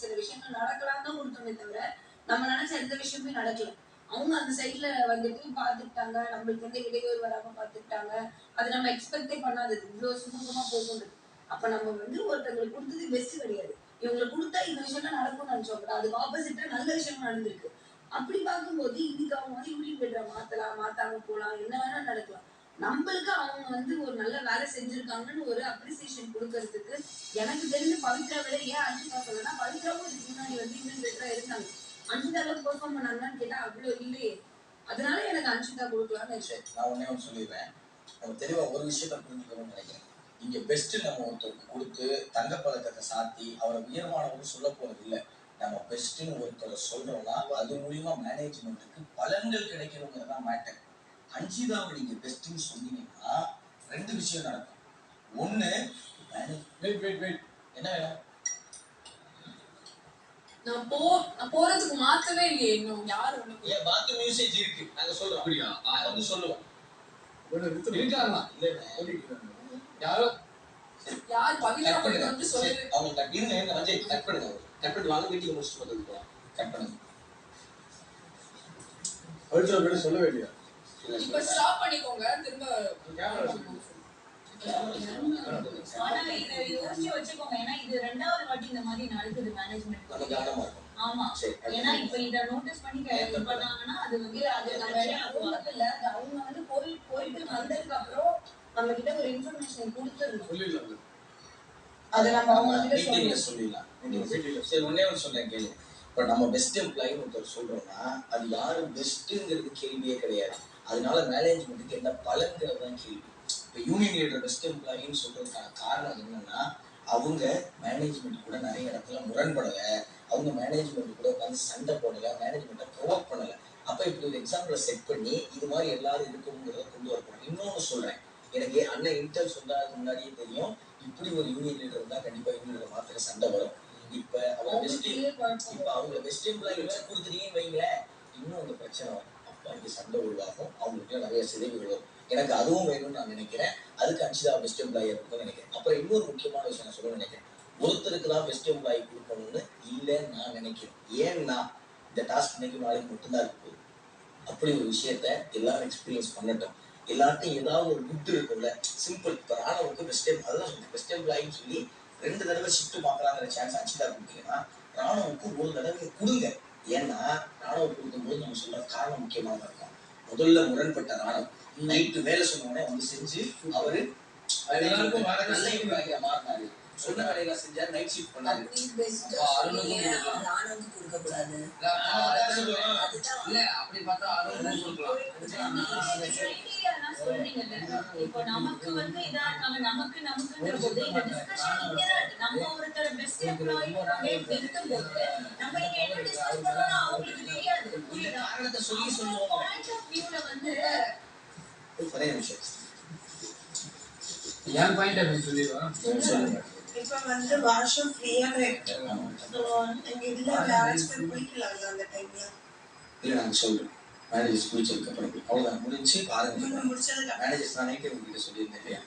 சில விஷயங்கள் நடக்கலாம் தான் கொடுத்தோமே தவிர நம்ம நினைச்ச எந்த விஷயமே நடக்கல. அவங்க அந்த சைட்ல வந்துட்டு பாத்துக்கிட்டாங்க, நம்மளுக்கு வந்து இடையூறு வராம பாத்துக்கிட்டாங்க. அது நம்ம எக்ஸ்பெக்டே பண்ணாதது, இவ்வளவு சுமூகமா போகும்ன்றது. அப்ப நம்ம வந்து ஒருத்தவங்களுக்கு கொடுத்தது பெஸ்ட் கிடையாது. இவங்களுக்கு கொடுத்தா இந்த விஷயம் நடக்கும்னு நினைச்சோம், அதுக்கு ஆப்போசிட்டா நல்ல விஷயம் நடந்திருக்கு. அப்படி பார்க்கும்போது இன்னைக்கு அவங்க வந்து யூனியன் பெட்ரா மாத்தலாம், மாத்தாம போலாம், என்ன வேணா நடக்கலாம். நம்மளுக்கு அவங்க வந்து ஒரு நல்ல வேலை செஞ்சிருக்காங்கன்னு ஒரு அப்ரிசியேஷன் கொடுக்கறதுக்கு எனக்கு தெரிஞ்சு பவித்ரா விட ஏன் அன்ஷிதா சொல்லனா, பவித்ராவும் இதுக்கு முன்னாடி வந்து யூனியன் பெட்ரா இருந்தாங்க. அன்ஷிதா அளவுக்கு பெர்ஃபார்ம் பண்ணாங்கன்னு கேட்டா அவ்வளவு இல்லையே. அதனால எனக்கு அன்ஷிதா கொடுக்கலாம்னு நினைச்சேன். நான் ஒண்ணே ஒன்று சொல்லிடுறேன். நம்ம தெளிவா ஒரு விஷயத்த புரிஞ்சுக்கணும்னு நினைக்கிறேன். இங்க பெஸ்ட் நம்ம ஒருத்தருக்கு கொடுத்து தங்கப்பதக்கத்தை சாத்தி அவரை உயர்வானவங்க சொல்ல போறது இல்லை. நம்ம பெஸ்ட்னு ஒருத்தரை சொல்றோம்னா அது மூலியமா மேனேஜ்மெண்ட்டுக்கு பலன்கள் கிடைக்கணுங்கிறது தான் மேட்டர். அன்ஷிதாவை நீங்க பெஸ்ட்னு சொன்னீங்கன்னா 2 விஷயம் நடக்கும். ஒண்ணு என்ன வேணும்? நான் போறதுக்கு மாத்தவே இல்லையே இன்னும். யாரு ஏன் பாத்ரூம் யூசேஜ் இருக்கு, நாங்க சொல்றோம். அப்படியா? நாங்க வந்து சொல்லுவோம். இருக்காங்களா? இல்ல யாரோ யார் பவித்ரா வந்து சொல்லுங்க. அவங்க கட் இருங்க, ரஞ்சய் கட் பண்ணுங்க. கட் பண்ணி வாங்க, மீட்டிங் முடிச்சுட்டு வந்து போலாம். கட் பண்ணுங்க. பவித்ரா பேர் சொல்லவே இல்லையா? இப்ப ஸ்டாப் பண்ணிக்கோங்க. திரும்ப கேமரா ஆனா இத யோசிச்சு வச்சுக்கோங்க. ஏன்னா இது 2வது வாட்டி இந்த மாதிரி நடக்குது மேனேஜ்மென்ட். நம்ம கவனமா இருக்கும். ஆமா. ஏன்னா இப்ப இத நோட்டீஸ் பண்ணி பண்ணாங்கன்னா அது வந்து அது நம்ம போறது இல்ல. அவங்க வந்து போயிட்டு வந்ததுக்கு அப்புறம் நம்ம கிட்ட ஒரு இன்ஃபர்மேஷன் கொடுத்துறணும். சொல்லிடலாம். அது நம்ம அவங்க கிட்ட சொல்லிடலாம். சரி, ஒண்ணே ஒன்று சொல்றேன் கேளு. இப்போ நம்ம பெஸ்ட் எம்ப்ளாயின்னு ஒருத்தர் சொல்றோம்னா அது யாரு பெஸ்ட்டுங்கிறது கேள்வியே கிடையாது. அதனால மேனேஜ்மெண்ட்டுக்கு என்ன பலன்கிறது தான் கேள்வி. இப்போ யூனியன் லீடர் பெஸ்ட் எம்ப்ளாயின்னு சொல்றதுக்கான காரணம் என்னன்னா அவங்க மேனேஜ்மெண்ட் கூட நிறைய இடத்துல முரண்படலை, அவங்க மேனேஜ்மெண்ட் கூட உட்காந்து சண்டை போடலை, மேனேஜ்மெண்ட்டை ப்ரொவோக் பண்ணலை. அப்போ இப்படி ஒரு எக்ஸாம்பிளை செட் பண்ணி இது மாதிரி எல்லாரும் இருக்கணுங்கிறத கொண்டு வரப்போம். இன்னொன்று சொல்றேன், எனக்கு அண்ணன் இன்டர் சொன்னதுக்கு முன்னாடியே தெரியும் இப்படி ஒரு யூனியன் லீடர் இருந்தால் கண்டிப்பா யூனியன் லீடர் மாத்திர சண்டை வரும். இப்ப அவங்க பெஸ்ட் எம்ப்ளாயி வச்சு கொடுத்துட்டீங்கன்னு வைங்களேன், இன்னும் அந்த பிரச்சனை வரும். அப்ப இங்க சண்டை உருவாகும், அவங்களுக்கு நிறைய சிதைவுகள் வரும். எனக்கு அதுவும் வேணும்னு நான் நினைக்கிறேன். அதுக்கு அன்ஷிதா பெஸ்ட் எம்ப்ளாயி இருக்குன்னு நினைக்கிறேன். அப்புறம் இன்னொரு முக்கியமான விஷயம் நான் சொல்ல நினைக்கிறேன், ஒருத்தருக்கு தான் பெஸ்ட் எம்ப்ளாயி கொடுக்கணும்னு இல்லைன்னு நான் நினைக்கிறேன். ஏன்னா இந்த டாஸ்க் இன்னைக்கு நாளைக்கு மட்டும்தான் இருக்கு. அப்படி ஒரு விஷயத்த எல்லாரும் எக்ஸ்பீரியன்ஸ் பண்ணட்டும். எல்லாத்தையும் ஏதாவது ஒரு குட் இருக்கும்ல, சிம்பிள். இப்போ ராணுவுக்கு பெஸ்ட் எம்ப்ளாயின்னு சொல்லி 2 தடவை ஷிஃப்ட் பார்க்கலாங்கிற சான்ஸ் அன்ஷிதா கொடுத்தீங்கன்னா ராணுவுக்கு ஒரு தடவை கொடுங்க. ஏன்னா ராணுவ கொடுக்கும்போது நம்ம சொல்ற காரணம் முக்கியமாக இருக்கும். முதல்ல முரண்பட்ட ராணுவம் நைட்டு வேலை சொன்னோடனே வந்து செஞ்சு அவரு நல்ல எம்ப்ளாயியா மாறினாரு. சொன்ன வேலையெல்லாம் செஞ்சாரு, நைட் ஷிஃப்ட் பண்ணாரு. கொடுக்க கூடாது. இல்ல அப்படி பார்த்தா இப்போ நமக்கு வந்து இதா இருக்காங்க, நமக்குன்ற போது இந்த டிஸ்கஷன் இங்க தான் இருக்கு. நம்ம ஒருத்தர பெஸ்ட் எம்ப்ளாயி இருக்கும்போது நம்ம இங்க என்ன டிஸ்கஸ் பண்ணனும் அவங்களுக்கு தெரியாது. புரியுதா? காரணத்தை சொல்லி சொல்லுவோம். பாயிண்ட் ஆஃப் வியூல வந்து ஒரே நிமிஷம். ஏன் பாயிண்ட் ஆஃப் வியூ சொல்லிடுவா? சொல்லுங்க. இப்ப வந்து வருஷம் ஃப்ரீயாவே இருக்கு. ஸோ எங்க இதுல யாராச்சும் போய் குளிக்கலாம்ல அந்த டைம்ல? இல்லை நாங்கள் சொல்கிறோம், மேனேஜர்ஸ் குளிச்சதுக்கு அப்புறம் அவ்வளோதான் முடிஞ்சு பாருங்க. முடிச்சதுக்கு மேனேஜர்ஸ் நான் நைட்டே உங்ககிட்ட சொல்லியிருந்தேன் இல்லையா?